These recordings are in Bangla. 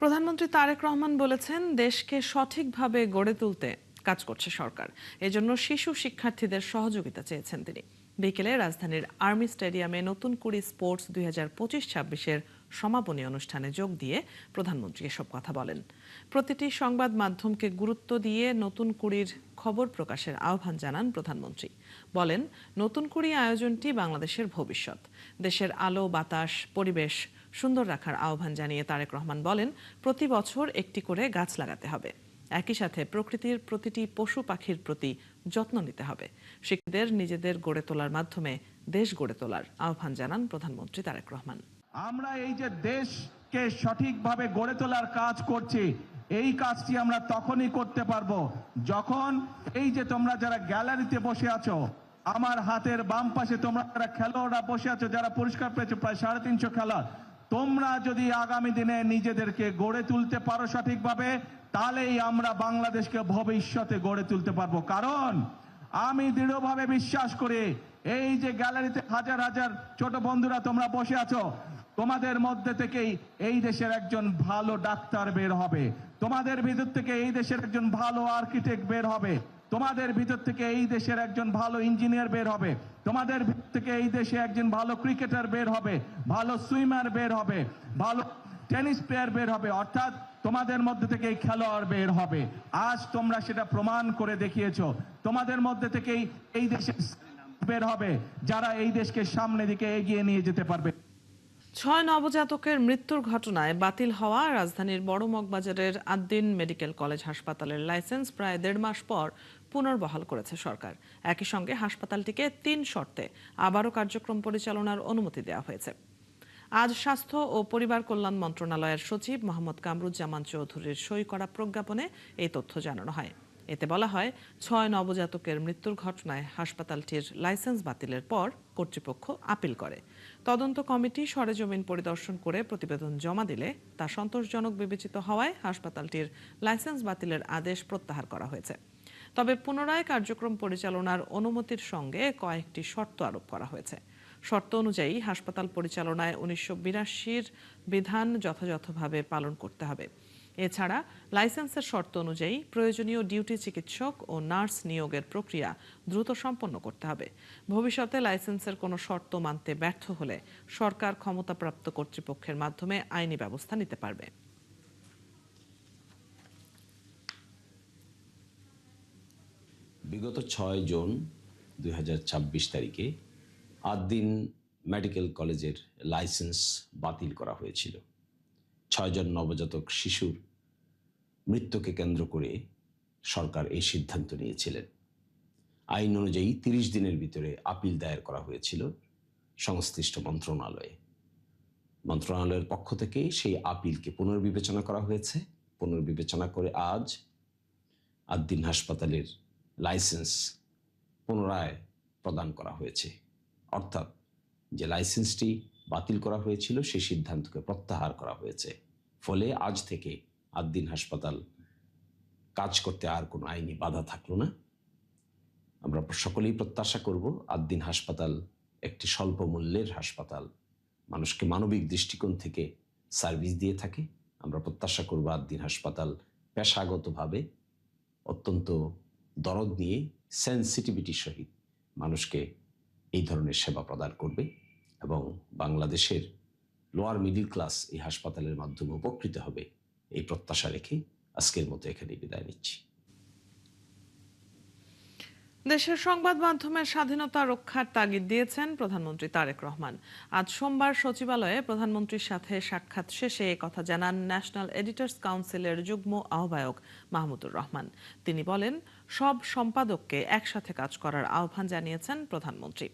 প্রধানমন্ত্রী তারেক রহমান বলেছেন, দেশকে সঠিকভাবে গড়ে তুলতে কাজ করছে সরকার। এজন্য শিশু শিক্ষার্থীদের সহযোগিতা চেয়েছেন তিনি। বিকেলে রাজধানীর আর্মি স্টেডিয়ামে নতুন কুড়ি স্পোর্টস 2025-26-এর সমাপনী অনুষ্ঠানে যোগ দিয়ে প্রধানমন্ত্রী এসব কথা বলেন। প্রতিটি সংবাদ মাধ্যমকে গুরুত্ব দিয়ে নতুন কুড়ির খবর প্রকাশের আহ্বান জানান প্রধানমন্ত্রী। বলেন, নতুন কুড়ি আয়োজনটি বাংলাদেশের ভবিষ্যৎ। দেশের আলো বাতাস পরিবেশ সুন্দর রাখার আহ্বান জানিয়ে তারেক রহমান বলেন, প্রতি বছর একটি করে গাছ লাগাতে হবে। একই সাথে প্রকৃতির প্রতিটি পশু পাখির প্রতি যত্ন নিতে হবে। শিক্ষকদের নিজেদের গড়ে তোলার মাধ্যমে দেশ গড়ে তোলার আহ্বান জানান প্রধানমন্ত্রী তারেক রহমান। আমরা এই যে দেশকে সঠিকভাবে গড়ে তোলার কাজ করছি, এই কাজটি আমরা তখনই করতে পারবো যখন এই যে তোমরা যারা গ্যালারিতে বসে আছো, আমার হাতের বাম পাশে তোমরা যারা খেলোয়াড়রা বসে আছো, যারা পুরস্কার পেয়েছো প্রায় 350 খেলোয়াড়, তোমরা যদি আগামী দিনে নিজেদেরকে গড়ে তুলতে পারো সঠিকভাবে, তাহলেই আমরা বাংলাদেশকে ভবিষ্যতে গড়ে তুলতে পারবো। কারণ আমি দৃঢ়ভাবে বিশ্বাস করি, এই যে গ্যালারিতে হাজার হাজার ছোট বন্ধুরা তোমরা বসে আছো, তোমাদের মধ্যে থেকেই এই দেশের একজন ভালো ডাক্তার বের হবে, তোমাদের ভিতর থেকে এই দেশের একজন ভালো আর্কিটেক্ট বের হবে, তোমাদের ভিতর থেকে এই দেশের একজন ভালো ইঞ্জিনিয়ার বের হবে, তোমাদের ভিতর থেকে এই দেশে একজন ভালো ক্রিকেটার বের হবে, ভালো সুইমার বের হবে, ভালো টেনিস প্লেয়ার বের হবে, অর্থাৎ তোমাদের মধ্যে থেকে এই খেলোয়াড় বের হবে। আজ তোমরা সেটা প্রমাণ করে দেখিয়েছো। তোমাদের মধ্যে থেকেই এই দেশে বের হবে যারা এই দেশকে সামনে দিকে এগিয়ে নিয়ে যেতে পারবে। 6 নবজাতকের মৃত্যুর ঘটনায় বাতিল হওয়া রাজধানীর বড় মগবাজারের আদ্দিন মেডিকেল কলেজ হাসপাতালের লাইসেন্স প্রায় 1.5 মাস পর পুনর্বহাল করেছে সরকার। একই সঙ্গে হাসপাতালটিকে 3 শর্তে আবারও কার্যক্রম পরিচালনার অনুমতি দেওয়া হয়েছে। আজ স্বাস্থ্য ও পরিবার কল্যাণ মন্ত্রণালয়ের সচিব মোহাম্মদ কামরুজ্জামান চৌধুরীর সই করা প্রজ্ঞাপনে এই তথ্য জানানো হয়। এতে বলা হয়, 6 নবজাতকের মৃত্যুর ঘটনায় হাসপাতালটির লাইসেন্স বাতিলের পর কর্তৃপক্ষ আপিল করে। তদন্ত কমিটি সরেজমিন পরিদর্শন করে প্রতিবেদন জমা দিলে তা সন্তোষজনক বিবেচিত হওয়ায় হাসপাতালটির লাইসেন্স বাতিলের আদেশ প্রত্যাহার করা হয়েছে। তবে পুনরায় কার্যক্রম পরিচালনার অনুমতির সঙ্গে কয়েকটি শর্ত আরোপ করা হয়েছে। শর্ত অনুযায়ী হাসপাতাল পরিচালনায় 1982-র বিধান যথাযথভাবে পালন করতে হবে। এছাড়া লাইসেন্সের শর্ত অনুযায়ী প্রয়োজনীয় ডিউটি চিকিৎসক ও নার্স নিয়োগের প্রক্রিয়া দ্রুত সম্পন্ন করতে হবে। ভবিষ্যতে লাইসেন্সের কোনো শর্ত মানতে ব্যর্থ হলে সরকার ক্ষমতাপ্রাপ্ত কর্তৃপক্ষের মাধ্যমে আইনি ব্যবস্থা নিতে পারবে। বিগত 6 জুন 2026 তারিখে আদ্দিন মেডিকেল কলেজের লাইসেন্স বাতিল করা হয়েছিল। 6 জন নবজাতক শিশুর মৃত্যুকে কেন্দ্র করে সরকার এই সিদ্ধান্ত নিয়েছিলেন। আইন অনুযায়ী 30 দিনের ভিতরে আপিল দায়ের করা হয়েছিল সংশ্লিষ্ট মন্ত্রণালয়ে। মন্ত্রণালয়ের পক্ষ থেকে সেই আপিলকে পুনর্বিবেচনা করা হয়েছে। পুনর্বিবেচনা করে আজ আদ্দিন হাসপাতালের লাইসেন্স পুনরায় প্রদান করা হয়েছে। অর্থাৎ যে লাইসেন্সটি বাতিল করা হয়েছিল সেই সিদ্ধান্তকে প্রত্যাহার করা হয়েছে। ফলে আজ থেকে আদ্দিন হাসপাতাল কাজ করতে আর কোনো আইনি বাধা থাকলো না। আমরা সকলেই প্রত্যাশা করব আদ্দিন হাসপাতাল একটি স্বল্প মূল্যের হাসপাতাল, মানুষকে মানবিক দৃষ্টিকোণ থেকে সার্ভিস দিয়ে থাকে। আমরা প্রত্যাশা করব আদ্দিন হাসপাতাল পেশাগতভাবে অত্যন্ত দরদ নিয়ে সেন্সিটিভিটির সহিত মানুষকে এই ধরনের সেবা প্রদান করবে এবং বাংলাদেশের লোয়ার মিডল ক্লাস এই হাসপাতালের মাধ্যমে উপকৃত হবে, এই প্রত্যাশা রেখে আজকের মতো এখানে বিদায় নিচ্ছি। দেশের সংবাদ মাধ্যমের স্বাধীনতা রক্ষার তাগিদ দিয়েছেন প্রধানমন্ত্রী তারেক রহমান। আজ সোমবার সচিবালয়ে প্রধানমন্ত্রীর সাথে সাক্ষাৎ শেষে কথা জানান ন্যাশনাল এডিটর্স কাউন্সিলের যুগ্ম আহ্বায়ক মাহমুদুর রহমান। তিনি বলেন, সব সম্পাদককে একসাথে কাজ করার আহ্বান জানিয়েছেন প্রধানমন্ত্রী।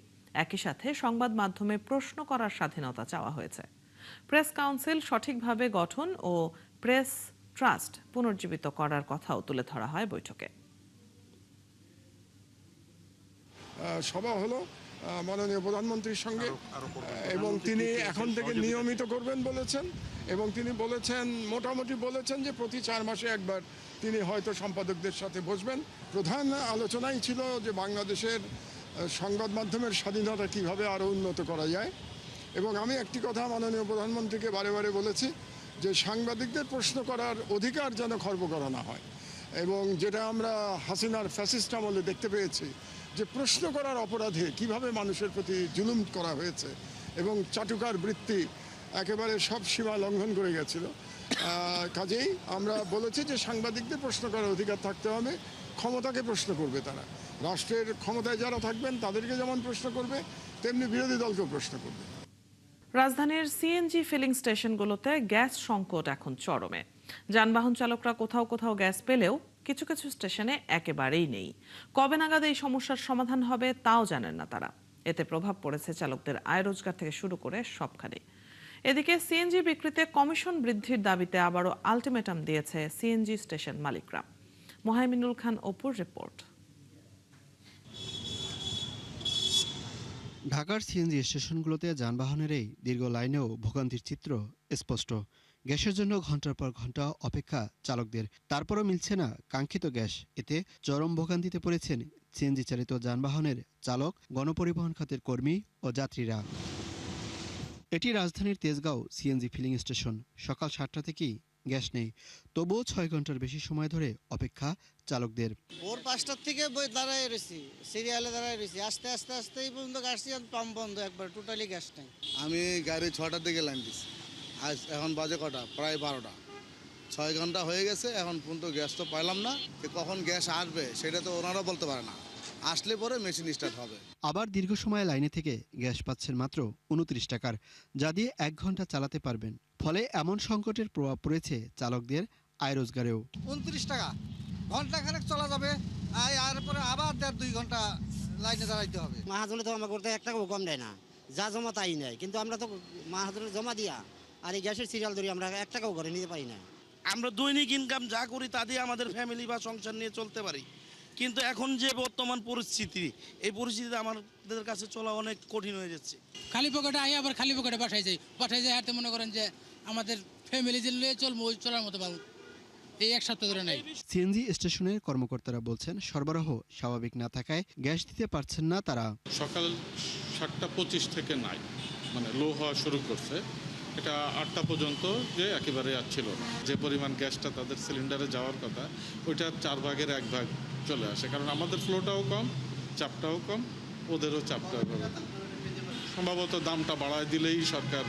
একই সাথে সংবাদ মাধ্যমে প্রশ্ন করার স্বাধীনতা চাওয়া হয়েছে। প্রেস কাউন্সিল সঠিকভাবে গঠন ও প্রেস ট্রাস্ট পুনর্জীবিত করার কথাও তুলে ধরা হয় বৈঠকে। সভা হলো মাননীয় প্রধানমন্ত্রীর সঙ্গে এবং তিনি এখন থেকে নিয়মিত করবেন বলেছেন এবং তিনি বলেছেন, মোটামুটি বলেছেন যে প্রতি 4 মাসে একবার তিনি হয়তো সম্পাদকদের সাথে বসবেন। প্রধান আলোচনাই ছিল যে বাংলাদেশের সংবাদ মাধ্যমের স্বাধীনতা কীভাবে আরও উন্নত করা যায়। এবং আমি একটি কথা মাননীয় প্রধানমন্ত্রীকে বারে বারে বলেছি যে সাংবাদিকদের প্রশ্ন করার অধিকার যেন খর্ব করা না হয়, এবং যেটা আমরা হাসিনার ফ্যাসিস্ট আমলে দেখতে পেয়েছি যে প্রশ্ন করার অপরাধে কিভাবে মানুষের প্রতি জুলুম করা হয়েছে এবং চাটুকার বৃত্তি একেবারে সব সীমা লঙ্ঘন করে গেছিল। কাজেই আমরা বলেছি যে সাংবাদিকদের প্রশ্ন করার অধিকার থাকতে হবে, ক্ষমতাকে প্রশ্ন করবে তারা, রাষ্ট্রের ক্ষমতায় যারা থাকবেন তাদেরকে যেমন প্রশ্ন করবে তেমনি বিরোধী দলকেও প্রশ্ন করবে। রাজধানীর সিএনজি ফিলিং স্টেশনগুলোতে গ্যাস সংকট এখন চরমে। যানবাহন চালকরা কোথাও কোথাও গ্যাস পেলেও কিছু কিছু স্টেশনে একেবারেই নেই। কবে নাগাদ এই সমস্যার সমাধান হবে তাও জানেন না তারা। এতে প্রভাব পড়েছে চালকদের আয় রোজগার থেকে শুরু করে সবখানে। এদিকে সিএনজি বিক্রিতে কমিশন বৃদ্ধির দাবিতে আবারও আলটিমেটাম দিয়েছে সিএনজি স্টেশন মালিকরা। মোহাইমিনুল খান অপুর রিপোর্ট। ঢাকার সিএনজি স্টেশনগুলোতে যানবাহনের এই দীর্ঘ লাইনেও ভোগান্তির চিত্র স্পষ্ট। গ্যাসের জন্য ঘন্টার পর ঘন্টা অপেক্ষা চালকদের, তারপরও মিলছে না কাঙ্ক্ষিত গ্যাস। এতে চরম ভোগান্তিতে পড়েছেন সিএনজি চালিত যানবাহনের চালক, গণপরিবহন খাতের কর্মী ও যাত্রীরা। এটি রাজধানীর তেজগাঁও সিএনজি ফিলিং স্টেশন। সকাল 7টা থেকেই গ্যাস নেই, তবুও 6 ঘন্টার বেশি সময় ধরে অপেক্ষা চালকদের। ভোর 5টার থেকে বই দাঁড়ায় রয়েছি, সিরিয়ালে দাঁড়ায় রয়েছি, আস্তে আস্তে আস্তে এই পর্যন্ত আসছি, পাম্প বন্ধ, একবার টোটালি গ্যাস নেই। আমি গাড়ি 6টার দিকে লাইন দিচ্ছি, আজ এখন বাজে কটা, প্রায় 12টা। 6 ঘন্টা হয়ে গেছে, এখন পর্যন্ত গ্যাস তো পাইলাম না। কখন গ্যাস আসবে সেটা তো ওনারা বলতে পারে না, আসলে পরে মেশিন স্টার্ট হবে। আবার দীর্ঘ সময় লাইনে থেকে গ্যাস পাচ্ছেন মাত্র 29 টাকার, যা দিয়ে 1 ঘন্টা চালাতে পারবেন। ফলে এমন সংকটের প্রভাব পড়েছে চালকদের আয় রোজগারেও। 29 টাকা ঘন্টা খানেক চলা যাবে, আর পরে আবার 1.5-2 ঘন্টা লাইনে দাঁড়াইতে হবে। মাহাজনে তো আমার করতে 1 টাকাও কম দেয় না, যা জমা তাই নেয়। কিন্তু আমরা তো মাহাজনে জমা দিয়া আর এই গ্যাসের সিরিয়াল ধরি আমরা 1 টাকাও ঘরে নিতে পারি না। আমরা দৈনিক ইনকাম যা করি তা দিয়ে আমাদের ফ্যামিলি বা সংসার নিয়ে চলতে পারি, কিন্তু এখন যে বর্তমান পরিস্থিতি, এই পরিস্থিতিতে আমাদের কাছে চলা অনেক কঠিন হয়ে যাচ্ছে। খালি পকেটে আই আবার খালি পকেটে বাসায় যাই হাতে মনে করেন যে আমাদের ফ্যামিলি যে লিয়ে চলবো ওই চলার মতো পাবো এই 1 সপ্তাহ ধরে নাই। সিএনজি স্টেশনের কর্মকর্তারা বলছেন সরবরাহ স্বাভাবিক না থাকায় গ্যাস দিতে পারছেন না তারা। সকাল 7:25 থেকে নাই, মানে লো হওয়া শুরু করছে। এটা 8টা পর্যন্ত যে একেবারে আর ছিল না। যে পরিমাণ গ্যাসটা তাদের সিলিন্ডারে যাওয়ার কথা ওইটা 4 ভাগের 1 ভাগ চলে আসে, কারণ আমাদের ফ্লোটাও কম, চাপটাও কম, ওদেরও চাপটা কম। সম্ভবত দামটা বাড়ায় দিলেই সরকার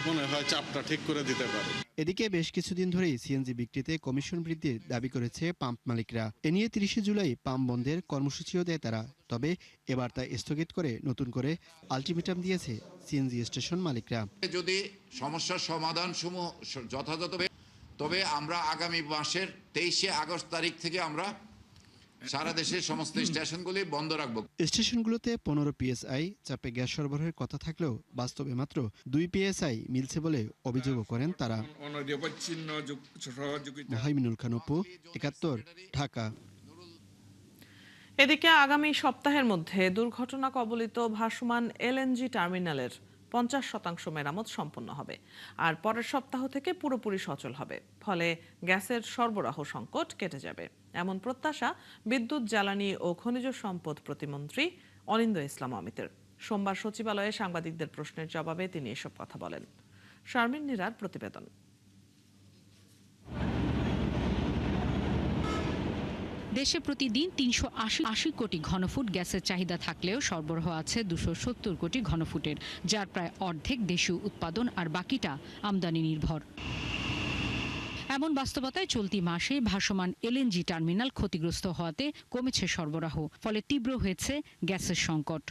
মনে হয় চাপটা ঠিক করে দিতে পারে। এদিকে বেশ কিছুদিন ধরেই সিএনজি বিক্রিতে কমিশন বৃদ্ধির দাবি করেছে পাম্প মালিকরা। এ নিয়ে 30 জুলাই পাম্প বন্ধের কর্মসূচিও দেয় তারা। তবে এবার তা স্থগিত করে নতুন করে আলটিমেটাম দিয়েছে সিএনজি স্টেশন মালিকরা। যদি সমস্যার সমাধান সমূহ যথাযথ, তবে আমরা আগামী মাসের 23শে আগস্ট তারিখ থেকে আমরা সারা দেশের সমস্ত স্টেশনগুলি বন্ধ রাখবো। স্টেশনগুলোতে 15 পিএসআই চাপে গ্যাস সরবরাহের কথা থাকলেও বাস্তবে মাত্র 2 পিএসআই মিলছে বলে অভিযোগও করেন তারা। মোহাইমিনুল খান অপু, 71, ঢাকা। এদিকে আগামী সপ্তাহের মধ্যে দুর্ঘটনা কবলিত ভাসমান এলএনজি টার্মিনালের 50% মেরামত সম্পন্ন হবে, আর পরের সপ্তাহ থেকে পুরোপুরি সচল হবে। ফলে গ্যাসের সরবরাহ সংকট কেটে যাবে, এমন প্রত্যাশা বিদ্যুৎ, জ্বালানি ও খনিজ সম্পদ প্রতিমন্ত্রী অনিন্দ্য ইসলাম অমিতের। সোমবার সচিবালয়ে সাংবাদিকদের প্রশ্নের জবাবে তিনি এসব কথা বলেন। শারমিন নিরার প্রতিবেদন। দেশে প্রতিদিন 380 কোটি ঘনফুট গ্যাসের চাহিদা থাকলেও সরবরাহ আছে 270 কোটি ঘনফুটের, যার প্রায় অর্ধেক দেশীয় উৎপাদন আর বাকিটা আমদানি নির্ভর। এমন বাস্তবতায় চলতি মাসে ভাসমান এলএনজি টার্মিনাল ক্ষতিগ্রস্ত হওয়াতে কমেছে সরবরাহ, ফলে তীব্র হয়েছে গ্যাসের সংকট।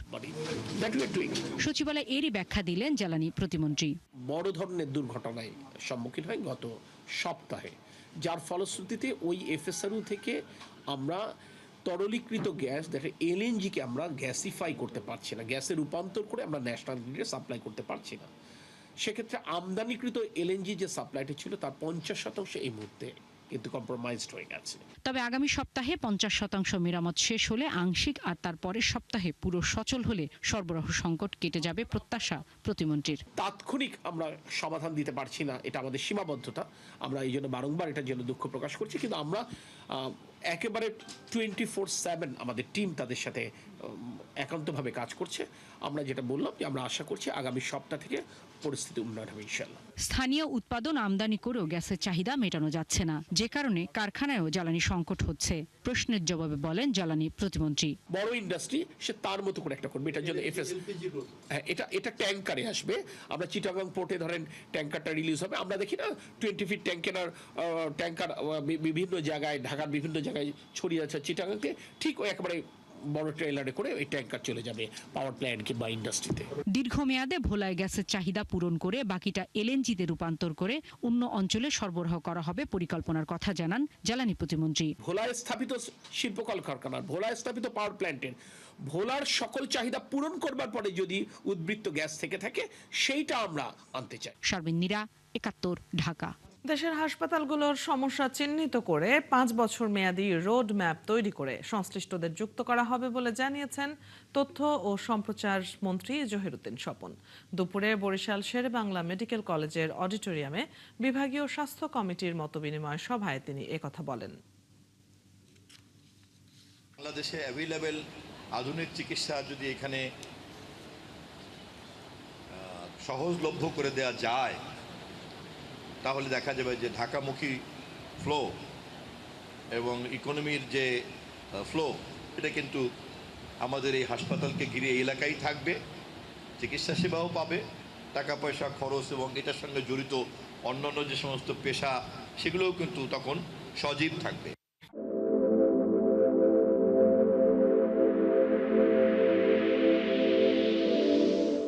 সচিবালয়ে এরই ব্যাখ্যা দিলেন জ্বালানি প্রতিমন্ত্রী। বড় ধরনের দুর্ঘটনায় সম্মুখীন হয় গত সপ্তাহে, যার ফলশ্রুতিতে ওই এফএসআরইউ থেকে আমরা তরলীকৃত গ্যাস, দেখে এলএনজিকে আমরা গ্যাসিফাই করতে পারছি না, গ্যাসে রূপান্তর করে আমরা ন্যাশনাল গ্রিডে সাপ্লাই করতে পারছি না। সেক্ষেত্রে আমদানিকৃত এলএনজি যে সাপ্লাইটা ছিল তার 50% এই মুহূর্তে কিন্তু কম্প্রোমাইজড হয়ে গেছে। তবে আগামী সপ্তাহে 50% মেরামত শেষ হলে আংশিক, আর তারপরের সপ্তাহে পুরো সচল হলে সরবরাহ সংকট কেটে যাবে প্রত্যাশা প্রতিমন্ত্রীর। তাৎক্ষণিক আমরা সমাধান দিতে পারছি না, এটা আমাদের সীমাবদ্ধতা। আমরা এই জন্য বারংবার এটার জন্য দুঃখ প্রকাশ করছি, কিন্তু আমরা একেবারে 24/7 আমাদের টিম তাদের সাথে একান্তভাবে কাজ করছে। আমরা যেটা বললাম যে আমরা আশা করছি আগামী সপ্তাহ থেকে পরিস্থিতি উন্নয়ন হবে ইনশাআল্লাহ। স্থানীয় উৎপাদন আমদানি করেও গ্যাসের চাহিদা মেটানো যাচ্ছে না, যে কারণে কারখানায়ও জ্বালানি সংকট হচ্ছে। প্রশ্নের জবাবে বলেন জ্বালানি প্রতিমন্ত্রী, বড় ইন্ডাস্ট্রি সে তার মতো করে একটা করবে। এটার জন্য এটা ট্যাঙ্কারে আসবে। আমরা চিটাগাং পোর্টে ধরেন ট্যাঙ্কারটা রিলিজ হবে। আমরা দেখি না 20 ফিট ট্যাঙ্কার বিভিন্ন জায়গায়, ঢাকার বিভিন্ন জায়গায় ছড়িয়ে আছে চিটাগাংতে, ঠিক ওই একেবারে বড় ট্রেলারে করে ওই ট্যাঙ্কার চলে যাবে পাওয়ার প্ল্যান্ট কিংবা ইন্ডাস্ট্রিতে। দীর্ঘমেয়াদে ভোলায় গ্যাসের চাহিদা পূরণ করে বাকিটা এলএনজিতে রূপান্তর করে অন্য অঞ্চলে সরবরাহ করা হবে পরিকল্পনার কথা জানান জ্বালানি প্রতিমন্ত্রী। ভোলায় স্থাপিত শিল্প কলকারখানার, ভোলায় স্থাপিত পাওয়ার প্ল্যান্টের, ভোলার সকল চাহিদা পূরণ করবার পরে যদি উদ্বৃত্ত গ্যাস থেকে থাকে সেইটা আমরা আনতে চাই। শারমিন নীরা, ৭১, ঢাকা। দেশের হাসপাতালগুলোর সমস্যা চিহ্নিত করে 5 বছর মেয়াদী রোড ম্যাপ তৈরি করে সংশ্লিষ্টদের যুক্ত করা হবে বলে জানিয়েছেন তথ্য ও সম্প্রচার মন্ত্রী জহিরুদ্দিন স্বপন। দুপুরে বরিশাল শেরেবাংলা মেডিকেল কলেজের অডিটোরিয়ামে বিভাগীয় স্বাস্থ্য কমিটির মতবিনিময় সভায় তিনি একথা বলেন। বাংলাদেশে অ্যাভেলেবেল আধুনিক চিকিৎসা যদি এখানে সহজলভ্য করে দেওয়া যায়, তাহলে দেখা যাবে যে ঢাকামুখী ফ্লো এবং ইকোনমির যে ফ্লো, এটা কিন্তু আমাদের এই হাসপাতালকে ঘিরে এই এলাকায় থাকবে, চিকিৎসা সেবাও পাবে, টাকা পয়সা খরচ এবং এটার সঙ্গে জড়িত অন্যান্য যে সমস্ত পেশা সেগুলোও কিন্তু তখন সজীব থাকবে।